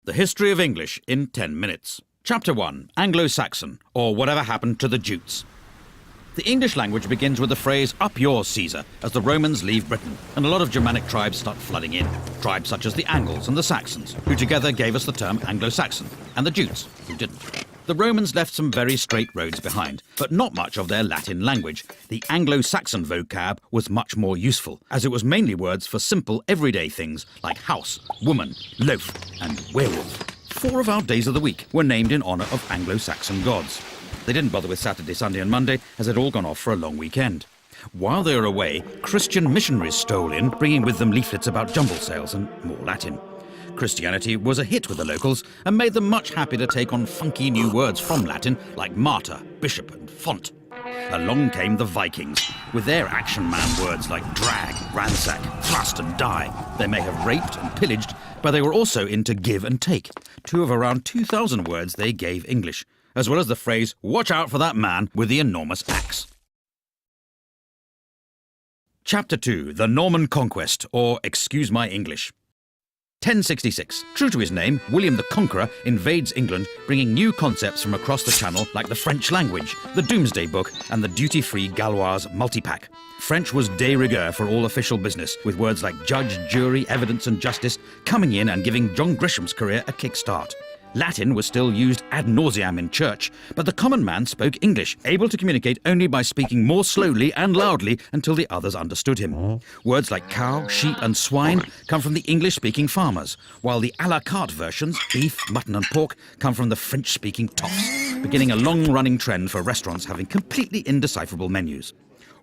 The History of English in 10 minutes. Chapter 1. Anglo-Saxon, or whatever happened to the Jutes. The English language begins with the phrase, "Up yours, Caesar," as the Romans leave Britain, and a lot of Germanic tribes start flooding in. Tribes such as the Angles and the Saxons, who together gave us the term Anglo-Saxon, and the Jutes, who didn't. The Romans left some very straight roads behind, but not much of their Latin language. The Anglo-Saxon vocab was much more useful, as it was mainly words for simple everyday things like house, woman, loaf, and werewolf. 4 of our days of the week were named in honour of Anglo-Saxon gods. They didn't bother with Saturday, Sunday and Monday, as they'd all gone off for a long weekend. While they were away, Christian missionaries stole in, bringing with them leaflets about jumble sales and more Latin. Christianity was a hit with the locals and made them much happy to take on funky new words from Latin like martyr, bishop and font. Along came the Vikings, with their action man words like drag, ransack, thrust and die. They may have raped and pillaged, but they were also into give and take, 2 of around 2,000 words they gave English, as well as the phrase, "Watch out for that man with the enormous axe." Chapter 2. The Norman Conquest, or Excuse My English. 1066. True to his name, William the Conqueror invades England, bringing new concepts from across the Channel like the French language, the Doomsday Book, and the duty-free Gaulois multipack. French was de rigueur for all official business, with words like judge, jury, evidence and justice coming in and giving John Grisham's career a kick-start. Latin was still used ad nauseam in church, but the common man spoke English, able to communicate only by speaking more slowly and loudly until the others understood him. Words like cow, sheep and swine come from the English-speaking farmers, while the à la carte versions, beef, mutton and pork, come from the French-speaking toffs, beginning a long-running trend for restaurants having completely indecipherable menus.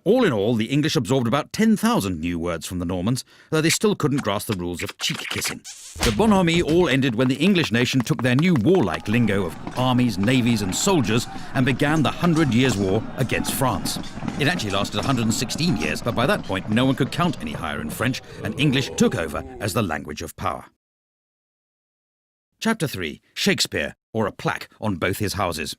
All in all, the English absorbed about 10,000 new words from the Normans, though they still couldn't grasp the rules of cheek-kissing. The bonhomie all ended when the English nation took their new warlike lingo of armies, navies and soldiers and began the 100 Years' War against France. It actually lasted 116 years, but by that point no one could count any higher in French, and English took over as the language of power. Chapter 3. Shakespeare, or a plaque on both his houses.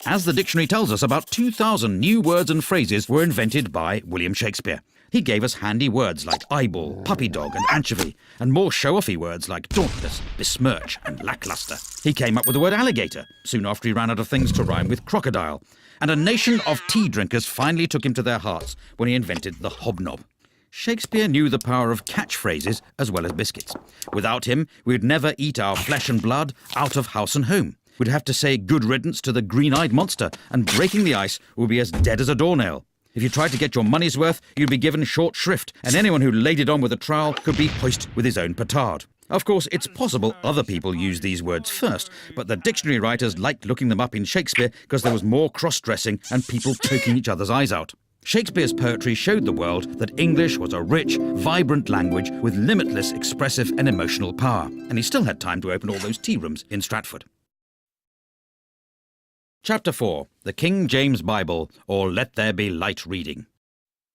As the dictionary tells us, about 2,000 new words and phrases were invented by William Shakespeare. He gave us handy words like eyeball, puppy dog and anchovy, and more show-offy words like dauntless, besmirch and lackluster. He came up with the word alligator, soon after he ran out of things to rhyme with crocodile. And a nation of tea drinkers finally took him to their hearts when he invented the hobnob. Shakespeare knew the power of catchphrases as well as biscuits. Without him, we'd never eat our flesh and blood out of house and home. We'd have to say good riddance to the green-eyed monster, and breaking the ice would be as dead as a doornail. If you tried to get your money's worth, you'd be given short shrift, and anyone who laid it on with a trowel could be hoisted with his own petard. Of course, it's possible other people used these words first, but the dictionary writers liked looking them up in Shakespeare because there was more cross-dressing and people poking each other's eyes out. Shakespeare's poetry showed the world that English was a rich, vibrant language with limitless expressive and emotional power, and he still had time to open all those tea rooms in Stratford. Chapter 4. The King James Bible, or Let There Be Light reading.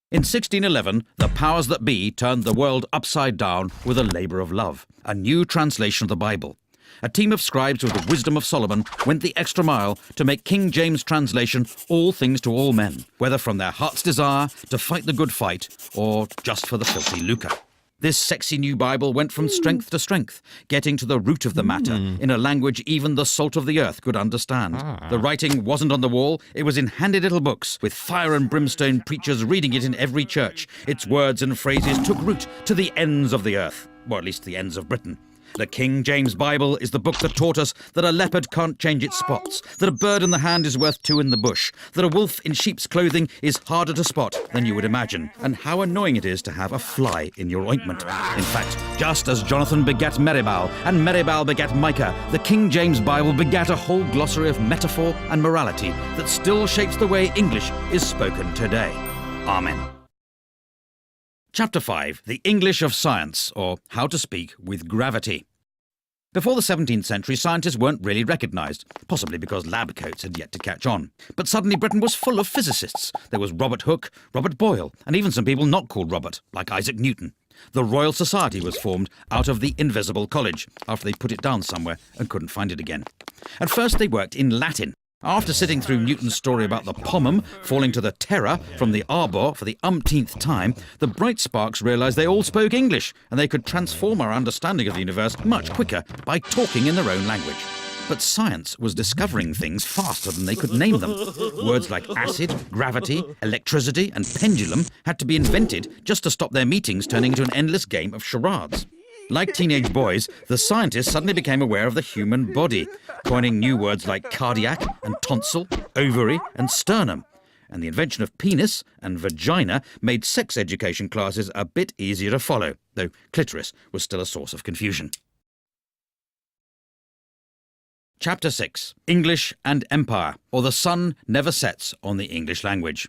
In 1611, the powers that be turned the world upside down with a labour of love, a new translation of the Bible. A team of scribes with the wisdom of Solomon went the extra mile to make King James' translation all things to all men, whether from their heart's desire to fight the good fight or just for the filthy lucre. This sexy new Bible went from strength to strength, getting to the root of the matter in a language even the salt of the earth could understand. The writing wasn't on the wall, it was in handy little books, with fire and brimstone preachers reading it in every church. Its words and phrases took root to the ends of the earth, or at least the ends of Britain. The King James Bible is the book that taught us that a leopard can't change its spots, that a bird in the hand is worth 2 in the bush, that a wolf in sheep's clothing is harder to spot than you would imagine, and how annoying it is to have a fly in your ointment. In fact, just as Jonathan begat Meribal, and Meribal begat Micah, the King James Bible begat a whole glossary of metaphor and morality that still shapes the way English is spoken today. Amen. Chapter 5. The English of Science, or How to Speak with Gravity. Before the 17th century, scientists weren't really recognised, possibly because lab coats had yet to catch on. But suddenly Britain was full of physicists. There was Robert Hooke, Robert Boyle, and even some people not called Robert, like Isaac Newton. The Royal Society was formed out of the Invisible College, after they put it down somewhere and couldn't find it again. At first they worked in Latin. After sitting through Newton's story about the pomum falling to the terra from the arbor for the umpteenth time, the bright sparks realised they all spoke English and they could transform our understanding of the universe much quicker by talking in their own language. But science was discovering things faster than they could name them. Words like acid, gravity, electricity and pendulum had to be invented just to stop their meetings turning into an endless game of charades. Like teenage boys, the scientists suddenly became aware of the human body, coining new words like cardiac and tonsil, ovary and sternum. And the invention of penis and vagina made sex education classes a bit easier to follow, though clitoris was still a source of confusion. Chapter 6. English and Empire, or the sun never sets on the English language.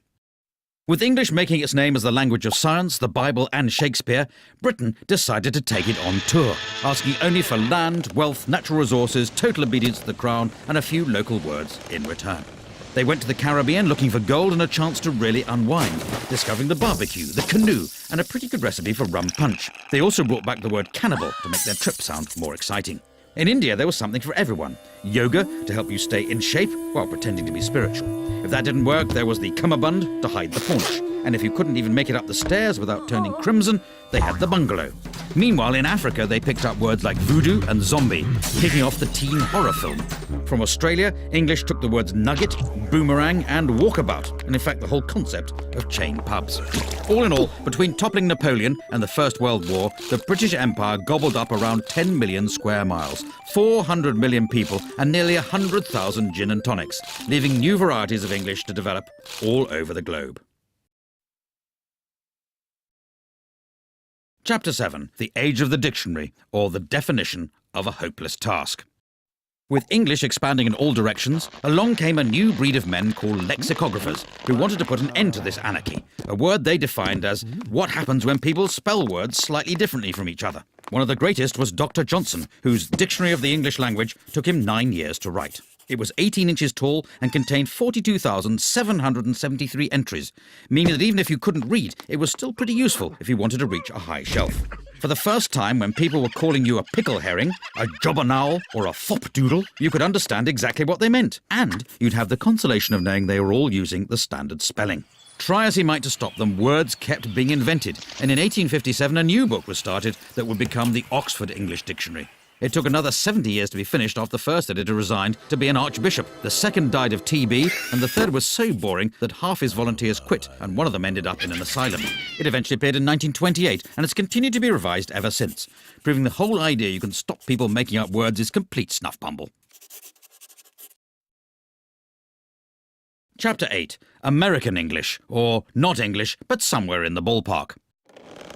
With English making its name as the language of science, the Bible and Shakespeare, Britain decided to take it on tour, asking only for land, wealth, natural resources, total obedience to the crown and a few local words in return. They went to the Caribbean looking for gold and a chance to really unwind, discovering the barbecue, the canoe and a pretty good recipe for rum punch. They also brought back the word cannibal to make their trip sound more exciting. In India, there was something for everyone. Yoga to help you stay in shape while pretending to be spiritual. If that didn't work, there was the cummerbund to hide the paunch. And if you couldn't even make it up the stairs without turning crimson, they had the bungalow. Meanwhile, in Africa, they picked up words like voodoo and zombie, kicking off the teen horror film. From Australia, English took the words nugget, boomerang and walkabout, and in fact the whole concept of chain pubs. All in all, between toppling Napoleon and the First World War, the British Empire gobbled up around 10 million square miles, 400 million people and nearly 100,000 gin and tonics, leaving new varieties of English to develop all over the globe. Chapter 7. The Age of the Dictionary, or the Definition of a Hopeless Task. With English expanding in all directions, along came a new breed of men called lexicographers, who wanted to put an end to this anarchy, a word they defined as what happens when people spell words slightly differently from each other. One of the greatest was Dr. Johnson, whose Dictionary of the English Language took him 9 years to write. It was 18 inches tall and contained 42,773 entries, meaning that even if you couldn't read, it was still pretty useful if you wanted to reach a high shelf. For the first time, when people were calling you a pickle herring, a jobbernowl, or a fopdoodle, you could understand exactly what they meant, and you'd have the consolation of knowing they were all using the standard spelling. Try as he might to stop them, words kept being invented, and in 1857 a new book was started that would become the Oxford English Dictionary. It took another 70 years to be finished after the first editor resigned to be an archbishop. The second died of TB, and the third was so boring that half his volunteers quit, and one of them ended up in an asylum. It eventually appeared in 1928, and it's continued to be revised ever since, proving the whole idea you can stop people making up words is complete snuff bumble. Chapter 8. American English, or not English, but somewhere in the ballpark.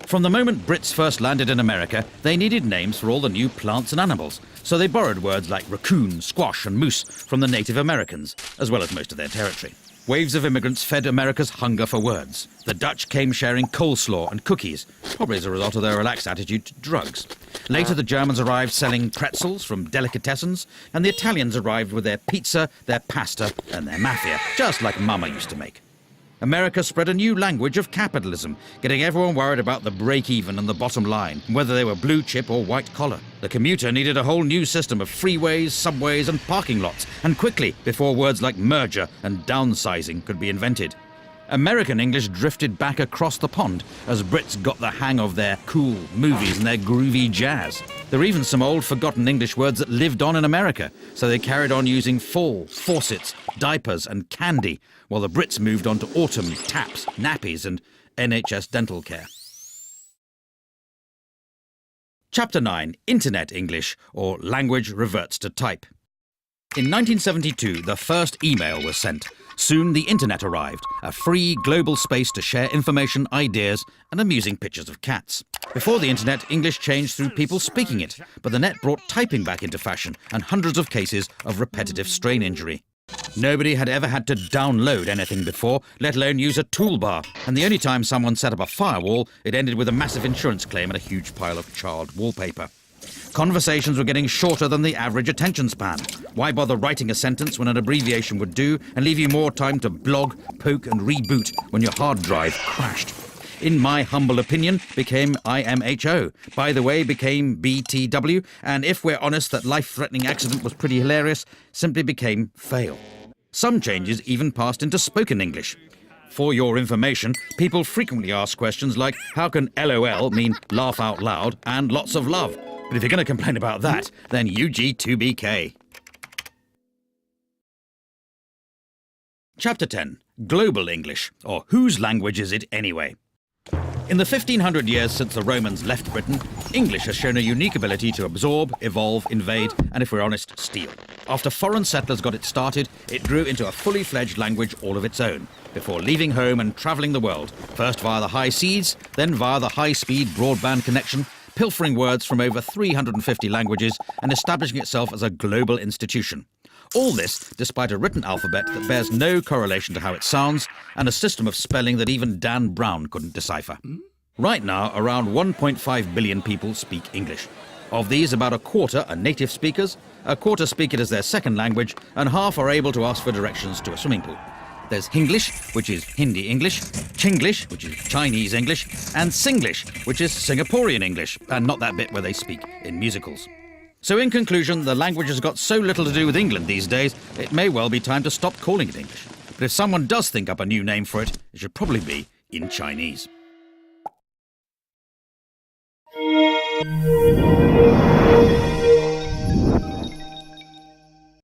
From the moment Brits first landed in America, they needed names for all the new plants and animals, so they borrowed words like raccoon, squash and moose from the Native Americans, as well as most of their territory. Waves of immigrants fed America's hunger for words. The Dutch came sharing coleslaw and cookies, probably as a result of their relaxed attitude to drugs. Later, the Germans arrived selling pretzels from delicatessens, and the Italians arrived with their pizza, their pasta and their mafia, just like Mama used to make. America spread a new language of capitalism, getting everyone worried about the break-even and the bottom line, whether they were blue chip or white collar. The commuter needed a whole new system of freeways, subways and parking lots, and quickly, before words like merger and downsizing could be invented. American English drifted back across the pond as Brits got the hang of their cool movies and their groovy jazz. There were even some old forgotten English words that lived on in America, so they carried on using fall, faucets, diapers and candy, while the Brits moved on to autumn, taps, nappies and NHS dental care. Chapter 9. Internet English, or language reverts to type. In 1972, the first email was sent. Soon the internet arrived, a free global space to share information, ideas and amusing pictures of cats. Before the internet, English changed through people speaking it, but the net brought typing back into fashion and hundreds of cases of repetitive strain injury. Nobody had ever had to download anything before, let alone use a toolbar, and the only time someone set up a firewall, it ended with a massive insurance claim and a huge pile of charred wallpaper. Conversations were getting shorter than the average attention span. Why bother writing a sentence when an abbreviation would do and leave you more time to blog, poke and reboot when your hard drive crashed? In my humble opinion, became IMHO. By the way, became BTW, and if we're honest that life-threatening accident was pretty hilarious, simply became fail. Some changes even passed into spoken English. For your information, people frequently ask questions like, how can LOL mean laugh out loud and lots of love? But if you're going to complain about that, then UG2BK. Chapter 10. Global English, or whose language is it anyway? In the 1500 years since the Romans left Britain, English has shown a unique ability to absorb, evolve, invade, and if we're honest, steal. After foreign settlers got it started, it grew into a fully fledged language all of its own, before leaving home and travelling the world, first via the high seas, then via the high-speed broadband connection, pilfering words from over 350 languages and establishing itself as a global institution. All this despite a written alphabet that bears no correlation to how it sounds and a system of spelling that even Dan Brown couldn't decipher. Right now, around 1.5 billion people speak English. Of these, about a quarter are native speakers, a quarter speak it as their second language, and half are able to ask for directions to a swimming pool. There's Hinglish, which is Hindi English, Chinglish, which is Chinese English, and Singlish, which is Singaporean English, and not that bit where they speak in musicals. So in conclusion, the language has got so little to do with England these days, it may well be time to stop calling it English. But if someone does think up a new name for it, it should probably be in Chinese.